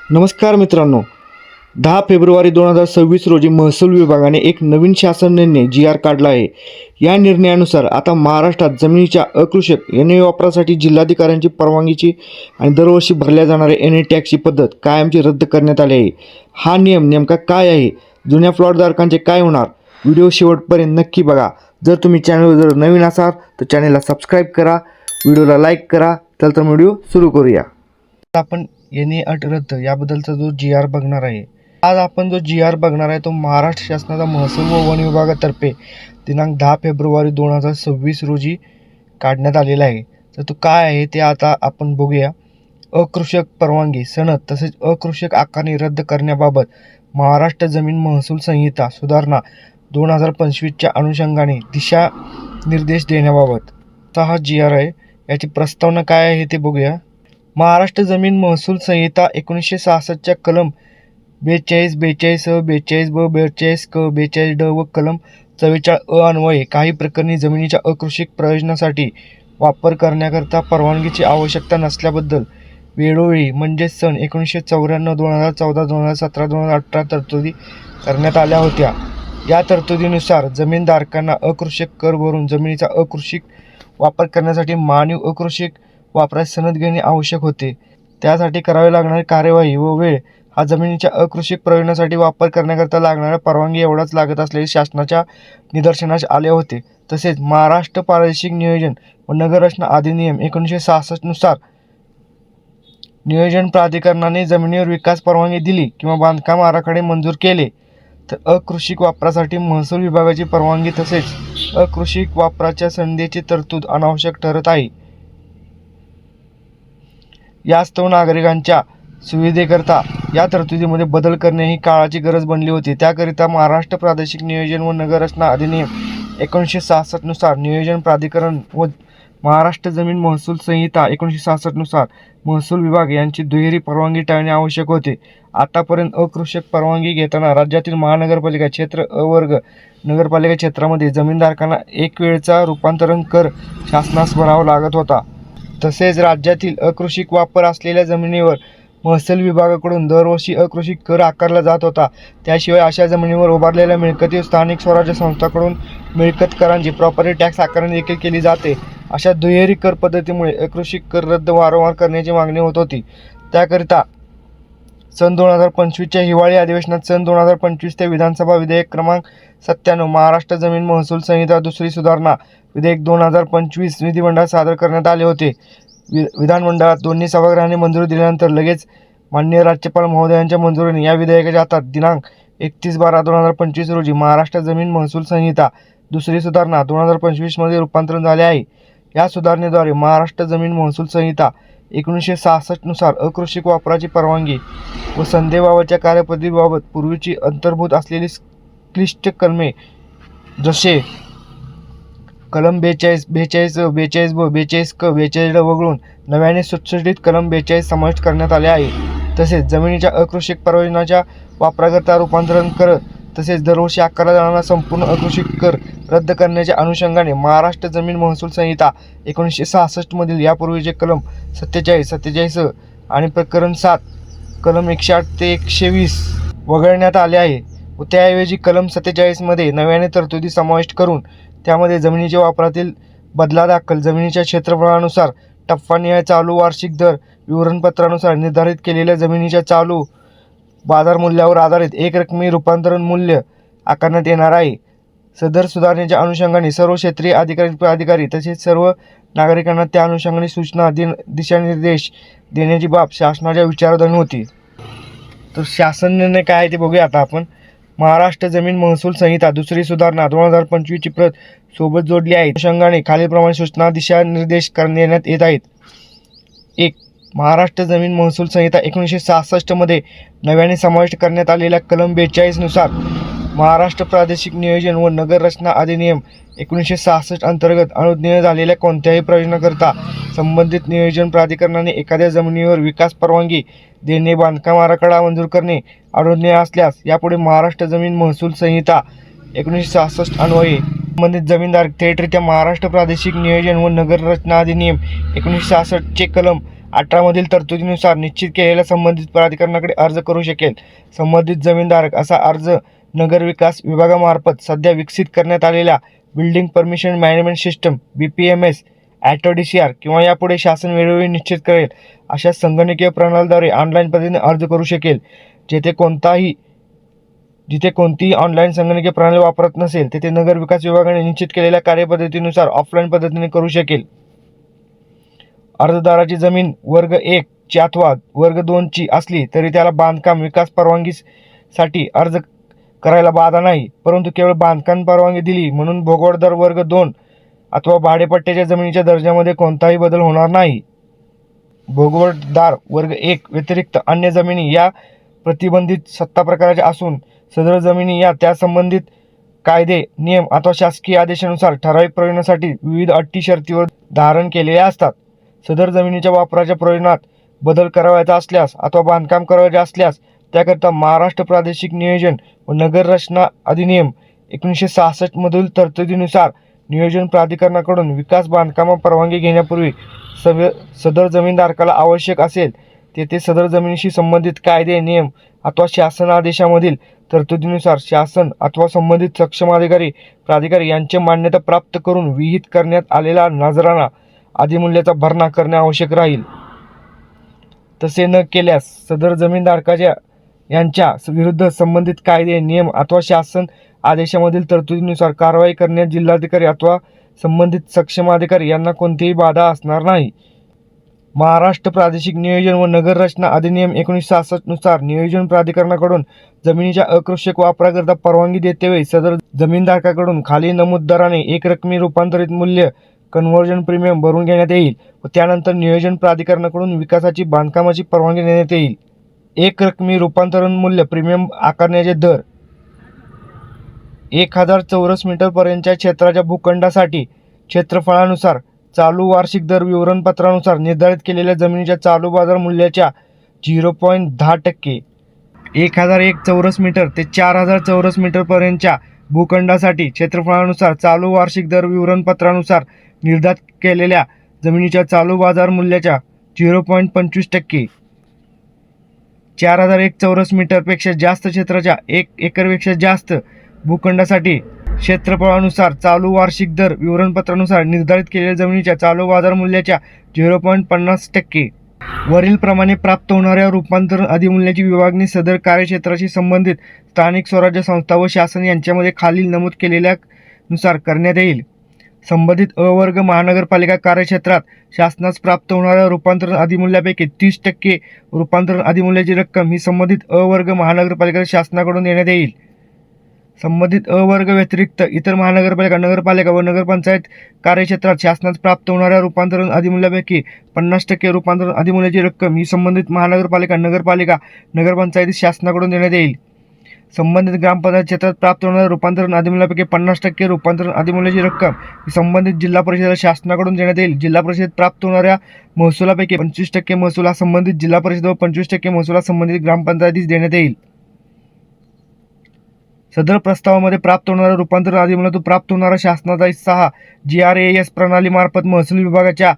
नमस्कार मित्रांनो, 10 फेब्रुवारी 2026 रोजी महसूल विभागाने एक नवीन शासन निर्णय जी.आर. काढला आहे. या निर्णयानुसार आता महाराष्ट्रात जमिनीच्या अकृषक एन.ए. वापरासाठी जिल्हाधिकाऱ्यांची परवानगीची आणि दरवर्षी भरल्या जाणाऱ्या एन.ए. टॅक्सची पद्धत कायमची रद्द करण्यात आली आहे. हा नियम नेमका काय आहे? जुन्या प्लॉटधारकांचे काय होणार? व्हिडिओ शेवटपर्यंत नक्की बघा. जर तुम्ही चॅनलवर नवीन असाल तर चॅनलला सबस्क्राईब करा, व्हिडिओला लाईक करा. चला तर व्हिडिओ सुरू करूया. आपण एन.ए. अट रद्द याबद्दलचा जो जी.आर. बघणार आहे. आज आपण जो जी.आर. बघणार आहे तो महाराष्ट्र शासनाचा महसूल व वन विभागातर्फे दिनांक 10 फेब्रुवारी 2026 रोजी काढण्यात आलेला आहे. तर तो काय आहे ते आता आपण बघूया. अकृषक परवानगी सनद तसेच अकृषक आकारणी रद्द करण्याबाबत महाराष्ट्र जमीन महसूल संहिता सुधारणा 2025च्या अनुषंगाने दिशा निर्देश देण्याबाबत हा जी.आर. आहे. याची प्रस्तावना काय आहे ते बघूया. महाराष्ट्र जमीन महसूल संहिता 1966च्या कलम 42, 42 अ, 42 ब, 42 क, 42 ड व कलम 44 अ अन्वये काही प्रकरणी जमिनीच्या अकृषिक प्रयोजनासाठी वापर करण्याकरता परवानगीची आवश्यकता नसल्याबद्दल वेळोवेळी म्हणजेच सन 1994, 2014, 2017, 2018 तरतुदी करण्यात आल्या होत्या. या तरतुदीनुसार जमीनधारकांना अकृषक कर भरून जमिनीचा अकृषिक वापर करण्यासाठी मानवी अकृषिक वापरास सनद घेणे आवश्यक होते. त्यासाठी करावी लागणारी कार्यवाही व वेळ हा जमिनीच्या अकृषिक प्रयोजनासाठी वापर करण्याकरता लागणाऱ्या परवानगी एवढाच लागत असल्याचे शासनाच्या निदर्शनास आले होते. तसेच महाराष्ट्र प्रादेशिक नियोजन व नगररचना अधिनियम 1966 नुसार नियोजन प्राधिकरणाने जमिनीवर विकास परवानगी दिली किंवा बांधकाम आराखडे मंजूर केले तर अकृषिक वापरासाठी महसूल विभागाची परवानगी तसेच अकृषिक वापराच्या संधीची तरतूद अनावश्यक ठरत आहे. यास्तव नागरिकांच्या सुविधेकरता या तरतुदीमध्ये बदल करणे ही काळाची गरज बनली होती. त्याकरिता महाराष्ट्र प्रादेशिक नियोजन व नगररचना अधिनियम 1966 नुसार नियोजन प्राधिकरण व महाराष्ट्र जमीन महसूल संहिता 1966 नुसार महसूल विभाग यांची दुहेरी परवानगी टाळणे आवश्यक होते. आतापर्यंत अकृषक परवानगी घेताना राज्यातील महानगरपालिका क्षेत्र अ वर्ग नगरपालिका क्षेत्रामध्ये जमीनधारकांना एक वेळचा रूपांतरण कर शासनास भरावा लागत होता. तसेच राज्यातील अकृषिक वापर असलेल्या जमिनीवर महसूल विभागाकडून दरवर्षी अकृषिक कर आकारला जात होता. त्याशिवाय अशा जमिनीवर उभारलेल्या मिळकतीवर स्थानिक स्वराज्य संस्थांकडून मिळकत करांची प्रॉपर्टी टॅक्स आकारणी देखील केली जाते. अशा दुहेरी कर पद्धतीमुळे अकृषिक कर रद्द वारंवार करण्याची मागणी होत होती. त्याकरिता सन 2025च्या हिवाळी अधिवेशनात सन 2025 ते विधानसभा विधेयक क्रमांक 97 महाराष्ट्र जमीन महसूल संहिता दुसरी सुधारणा विधेयक 2025 विधिमंडळात सादर करण्यात आले होते. विधानमंडळात दोन्ही सभागृहांनी मंजुरी दिल्यानंतर लगेच माननीय राज्यपाल महोदयांच्या मंजुरीने या विधेयकाच्या हातात दिनांक 31/12/2025 रोजी महाराष्ट्र जमीन महसूल संहिता दुसरी सुधारणा 2025 मध्ये रूपांतरण झाले आहे. या सुधारणेद्वारे महाराष्ट्र जमीन महसूल संहिता 1966 नुसार अकृषिक वापराची परवानगी व संधीबाबतच्या कार्यपद्धतीबाबत पूर्वीची अंतर्भूत असलेली क्लिष्ट कलमे जसे कलम 42, 42 अ, 42 ब, 42 क, 42 ड वगळून नव्याने सुटसुटीत कलम 42 समाविष्ट करण्यात आले आहे. तसेच जमिनीच्या अकृषिक प्रयोजनाच्या वापराकरता रूपांतरण कर तसेच दरवर्षी आकारला जाणारा संपूर्ण अकृषिक कर रद्द करण्याच्या अनुषंगाने महाराष्ट्र जमीन महसूल संहिता 1966 मधील यापूर्वीचे कलम 47, 47 अ आणि प्रकरण 7 कलम 108 ते 120 वगळण्यात आले आहे व त्याऐवजी कलम 47 मध्ये नव्याने तरतुदी समाविष्ट करून त्यामध्ये जमिनीच्या वापरातील बदलादाखल जमिनीच्या क्षेत्रफळानुसार टप्पानिहाय चालू वार्षिक दर विवरणपत्रानुसार निर्धारित केलेल्या जमिनीच्या चालू बाजार मूल्यावर आधारित एक रकमी रूपांतरण मूल्य आकारण्यात येणार आहे. सदर सुधारणेच्या अनुषंगाने सर्व क्षेत्रीय अधिकारी तसेच सर्व नागरिकांना त्या अनुषंगाने सूचना दिशानिर्देश देण्याची बाब शासनाच्या विचारधनी होती. तर शासन निर्णय काय आहे ते बघूया आता आपण. महाराष्ट्र जमीन महसूल संहिता दुसरी सुधारणा 2025 ची प्रत सोबत जोडली आहे. अनुषंगाने खालीलप्रमाणे सूचना दिशानिर्देश देण्यात येत आहेत. 1. महाराष्ट्र जमीन महसूल संहिता 1966 मध्ये नव्याने समाविष्ट करण्यात आलेल्या कलम 42 नुसार महाराष्ट्र प्रादेशिक नियोजन व नगररचना अधिनियम 1966 अंतर्गत अनुज्ञेय झालेल्या कोणत्याही प्रयोजनाकरता संबंधित नियोजन प्राधिकरणाने एखाद्या जमिनीवर विकास परवानगी देणे, बांधकाम आराखडा मंजूर करणे अनुज्ञेय असल्यास यापुढे महाराष्ट्र जमीन महसूल संहिता 1966 अन्वये संबंधित जमीनदार थेटरित्या महाराष्ट्र प्रादेशिक नियोजन व नगररचना अधिनियम 1966 चे कलम 18 मधील तरतुदीनुसार निश्चित केलेल्या संबंधित प्राधिकरणाकडे अर्ज करू शकेल. संबंधित जमीनधारक असा अर्ज नगरविकास विभागामार्फत सध्या विकसित करण्यात आलेल्या building permission management system BPMS, AutoDCR किंवा यापुढे शासन वेळोवेळी निश्चित करेल अशा संगणकीय प्रणालीद्वारे ऑनलाईन पद्धतीने अर्ज करू शकेल. जिथे कोणतीही ऑनलाईन संगणकीय प्रणाली वापरत नसेल तेथे नगरविकास विभागाने निश्चित केलेल्या कार्यपद्धतीनुसार ऑफलाईन पद्धतीने करू शकेल. अर्जदाराची जमीन वर्ग 1 ची अथवा वर्ग 2 ची असली तरी त्याला बांधकाम विकास परवानगीसाठी अर्ज करायला बाधा नाही, परंतु केवळ बांधकाम परवानगी दिली म्हणून भोगवटदार वर्ग 2 अथवा भाडेपट्ट्याच्या जमिनीच्या दर्जामध्ये कोणताही बदल होणार नाही. भोगवटदार वर्ग 1 व्यतिरिक्त अन्य जमिनी या प्रतिबंधित सत्ता प्रकाराच्या असून सदर जमिनी या त्या संबंधित कायदे, नियम अथवा शासकीय आदेशानुसार ठराविक प्रयोजनासाठी विविध अटी शर्तीवर धारण केलेल्या असतात. सदर जमिनीच्या वापराच्या प्रयोजनात बदल करावयाचा असल्यास अथवा बांधकाम करावयाचे असल्यास त्याकरिता महाराष्ट्र प्रादेशिक नियोजन व नगर रचना अधिनियम 1966 मधील तरतुदीनुसार नियोजन प्राधिकरणाकडून विकास बांधकाम परवानगी घेण्यापूर्वी सदर जमीनधारकाला आवश्यक असेल तेथे सदर जमिनीशी संबंधित कायदे, नियम अथवा शासन आदेशामधील तरतुदीनुसार शासन अथवा संबंधित सक्षम प्राधिकारी यांची मान्यता प्राप्त करून विहित करण्यात आलेला नजराना अधिमूल्याचा भरणा करणे आवश्यक राहील. तसे न केल्यास सदर जमीनधारकाच्या यांच्या विरुद्ध संबंधित कायदे, नियम अथवा शासन आदेशामधील तरतुदीनुसार कारवाई करण्यास जिल्हाधिकारी अथवा संबंधित सक्षम अधिकारी यांना कोणतीही बाधा असणार नाही. महाराष्ट्र प्रादेशिक नियोजन व नगर रचना अधिनियम 1966 नुसार नियोजन प्राधिकरणाकडून जमिनीच्या अकृषक वापराकरिता परवानगी देतेवेळी सदर जमीनधारकाकडून खाली नमूद दराने एकरकमी रूपांतरित मूल्य कन्व्हर्जन प्रीमियम भरून घेण्यात येईल व त्यानंतर नियोजन प्राधिकरणाकडून विकासाची बांधकामाची परवानगी देण्यात येईल. एकरकमी रूपांतरण मूल्य प्रीमियम आकारण्याचे दर 1000 चौरस मीटर पर्यंतच्या क्षेत्राच्या भूखंडासाठी क्षेत्रफळानुसार चालू वार्षिक दर विवरणपत्रानुसार निर्धारित केलेल्या जमिनीच्या चालू बाजार मूल्याच्या 0.10%, 1001 चौरस मीटर ते 4000 चौरस मीटर पर्यंतच्या भूखंडासाठी क्षेत्रफळानुसार चालू वार्षिक दर विवरणपत्रानुसार निर्धारित केलेल्या जमिनीच्या चालू बाजार मूल्याच्या 0.25%, 4001 चौरस मीटरपेक्षा जास्त क्षेत्राच्या 1 एकरपेक्षा जास्त भूखंडासाठी क्षेत्रफळानुसार चालू वार्षिक दर विवरणपत्रानुसार निर्धारित केलेल्या जमिनीच्या चालू बाजार मूल्याच्या 0.50%. वरील प्रमाणे प्राप्त होणाऱ्या रूपांतरण अधिमूल्याची विभागणी सदर कार्यक्षेत्राशी संबंधित स्थानिक स्वराज्य संस्था व शासन यांच्यामध्ये खालील नमूद केलेल्यानुसार करण्यात येईल. संबंधित अवर्ग महानगरपालिका कार्यक्षेत्रात शासनास प्राप्त होणाऱ्या रूपांतरण अधिमूल्यापैकी 30% रूपांतरण अधिमूल्याची रक्कम ही संबंधित अवर्ग महानगरपालिका शासनाकडून देण्यात येईल. संबंधित अवर्ग व्यतिरिक्त इतर महानगरपालिका, नगरपालिका व नगरपंचायत कार्यक्षेत्रात शासनास प्राप्त होणाऱ्या रूपांतरण अधिमूल्यापैकी 50% रूपांतरण अधिमूल्याची रक्कम ही संबंधित महानगरपालिका, नगरपालिका, नगरपंचायती शासनाकडून देण्यात येईल. संबंधित ग्रामपंचायत क्षेत्रात प्राप्त होणाऱ्या रूपांतरण अधिमूल्यापैकी 50% रूपांतरण अधिमूल्याची रक्कम ही संबंधित जिल्हा परिषदेला शासनाकडून देण्यात येईल. जिल्हा परिषद प्राप्त होणाऱ्या महसुलापैकी 25% महसूल हा संबंधित जिल्हा परिषद व 25% महसूल हा संबंधित ग्रामपंचायतीस देण्यात येईल. सदर प्रस्तावामध्ये प्राप्त होणारा रूपांतरण अधिमूल्यातून प्राप्त होणारा शासनाचा हिस्सा हा GRAS प्रणालीमार्फत महसूल विभागाच्या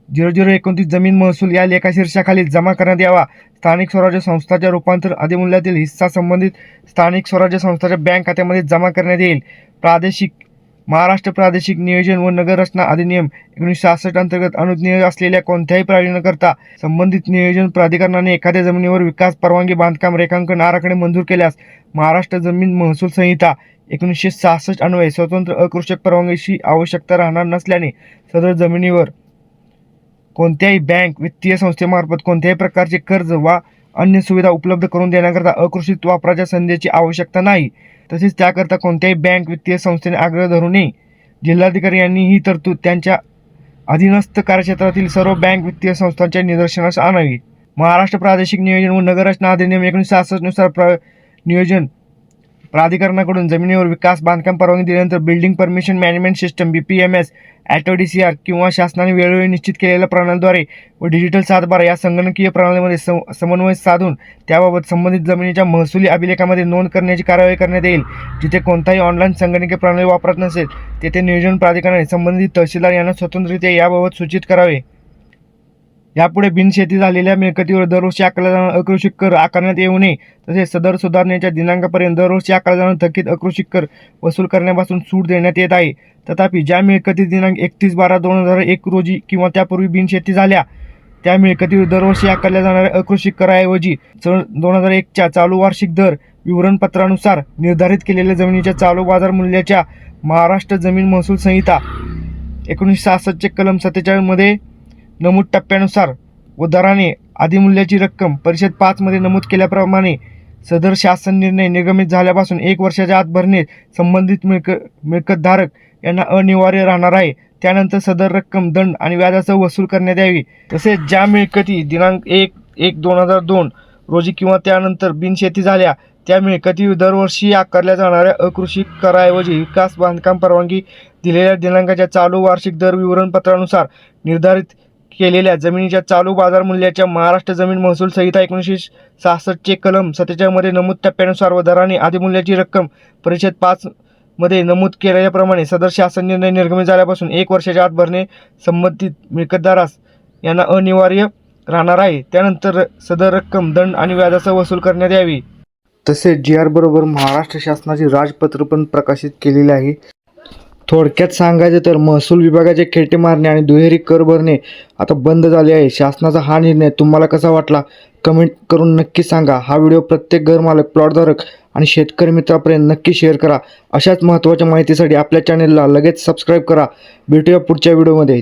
0029 जमीन महसूल या लेखाशीर्षाखाली जमा करण्यात यावा. स्थानिक स्वराज्य संस्थाच्या रूपांतरण अधिमूल्यातील हिस्सा संबंधित स्थानिक स्वराज्य संस्थाच्या बँक खात्यामध्ये जमा करण्यात येईल. महाराष्ट्र प्रादेशिक नियोजन व नगर रचना अधिनियम 1966 अंतर्गत अनुज्ञेय असलेल्या कोणत्याही प्रयोजनाकरता संबंधित नियोजन प्राधिकरणाने एखाद्या जमिनीवर विकास परवानगी, बांधकाम, रेखांकन, आराखडे मंजूर केल्यास महाराष्ट्र जमीन महसूल संहिता 1966 अन्वये स्वतंत्र अकृषक परवानगीची आवश्यकता राहणार नसल्याने सदर जमिनीवर कोणत्याही बँक, वित्तीय संस्थेमार्फत कोणत्याही प्रकारचे कर्ज वा अन्य सुविधा उपलब्ध करून देण्याकरता अकृषित वापराच्या संधीची आवश्यकता नाही. तसेच त्याकरता कोणत्याही बँक, वित्तीय संस्थेने आग्रह धरू नये. जिल्हाधिकारी यांनी ही तरतूद त्यांच्या अधीनस्थ कार्यक्षेत्रातील सर्व बँक, वित्तीय संस्थांच्या निदर्शनास आणावी. महाराष्ट्र प्रादेशिक नियोजन व नगर रचना अधिनियम 1966 नुसार नियोजन प्राधिकरणाकडून जमिनीवर विकास बांधकाम परवानगी दिल्यानंतर building permission management system BPMS, AutoDCR किंवा शासनाने वेळोवेळी निश्चित केलेल्या प्रणालीद्वारे व डिजिटल सातबारा या संगणकीय प्रणालीमध्ये समन्वय साधून त्याबाबत संबंधित जमिनीच्या महसुली अभिलेखामध्ये नोंद करण्याची कार्यवाही करण्यात येईल. जिथे कोणताही ऑनलाईन संगणकीय प्रणाली वापरत नसेल तेथे नियोजन प्राधिकरणाने संबंधित तहसीलदार यांना स्वतंत्ररित्या याबाबत सूचित करावे. यापुढे बिनशेती झालेल्या मिळकतीवर दरवर्षी आकारला जाणारा अकृषिक कर आकारण्यात येऊ नये. तसेच सदर सुधारणेच्या दिनांकापर्यंत दरवर्षी आकारला जाणारा थकीत अकृषिक कर वसूल करण्यापासून सूट देण्यात येत आहे. तथापि ज्या मिळकती दिनांक 31/12/2001 रोजी किंवा त्यापूर्वी बिनशेती झाल्या त्या मिळकतीवर दरवर्षी आकारल्या जाणाऱ्या अकृषिक कराऐवजी 2001च्या चालू वार्षिक दर विवरणपत्रानुसार निर्धारित केलेल्या जमिनीच्या चालू बाजार मूल्याच्या महाराष्ट्र जमीन महसूल संहिता 1966 कलम 47 मध्ये नमूद टप्प्यानुसार व दराने अधिमूल्याची रक्कम परिच्छेद 5 मध्ये नमूद केल्याप्रमाणे सदर शासन निर्णय निर्गमित झाल्यापासून 1 वर्षाच्या आत भरणे संबंधित मिळकतधारक यांना अनिवार्य राहणार आहे. त्यानंतर सदर रक्कम दंड आणि व्याजासह वसूल करण्यात यावी. तसेच ज्या मिळकती दिनांक 1/1/2002 रोजी किंवा त्यानंतर बिनशेती झाल्या त्या मिळकतीवर दरवर्षी आकारल्या जाणाऱ्या अकृषिक कराऐवजी विकास बांधकाम परवानगी दिलेल्या दिनांकाच्या चालू वार्षिक दर विवरणपत्रानुसार निर्धारित केलेल्या जमिनीच्या चालू बाजार मूल्याच्या महाराष्ट्र जमीन महसूल संहिता 1966 कलम 47 मध्ये नमूद टप्प्यानुसार व दराने अधिमूल्याची रक्कम परिच्छेद 5 मध्ये नमूद केल्याप्रमाणे सदर शासन निर्णय निर्गमित झाल्यापासून 1 वर्षाच्या आत भरणे संबंधित मिळकतदारास यांना अनिवार्य राहणार आहे. त्यानंतर सदर रक्कम दंड आणि व्याजासह वसूल करण्यात यावी. तसेच GR बरोबर महाराष्ट्र शासनाचे राजपत्र पण प्रकाशित केलेले आहे. थोडक्यात सांगायचं तर महसूल विभागाचे खेटे मारणे आणि दुहेरी कर भरणे आता बंद झाले आहे. शासनाचा हा निर्णय तुम्हाला कसा वाटला कमेंट करून नक्की सांगा. हा व्हिडिओ प्रत्येक घरमालक, प्लॉटधारक आणि शेतकरी मित्रापर्यंत नक्की शेअर करा. अशाच महत्त्वाच्या माहितीसाठी आपल्या चॅनेलला लगेच सबस्क्राईब करा. भेटूया पुढच्या व्हिडिओमध्ये.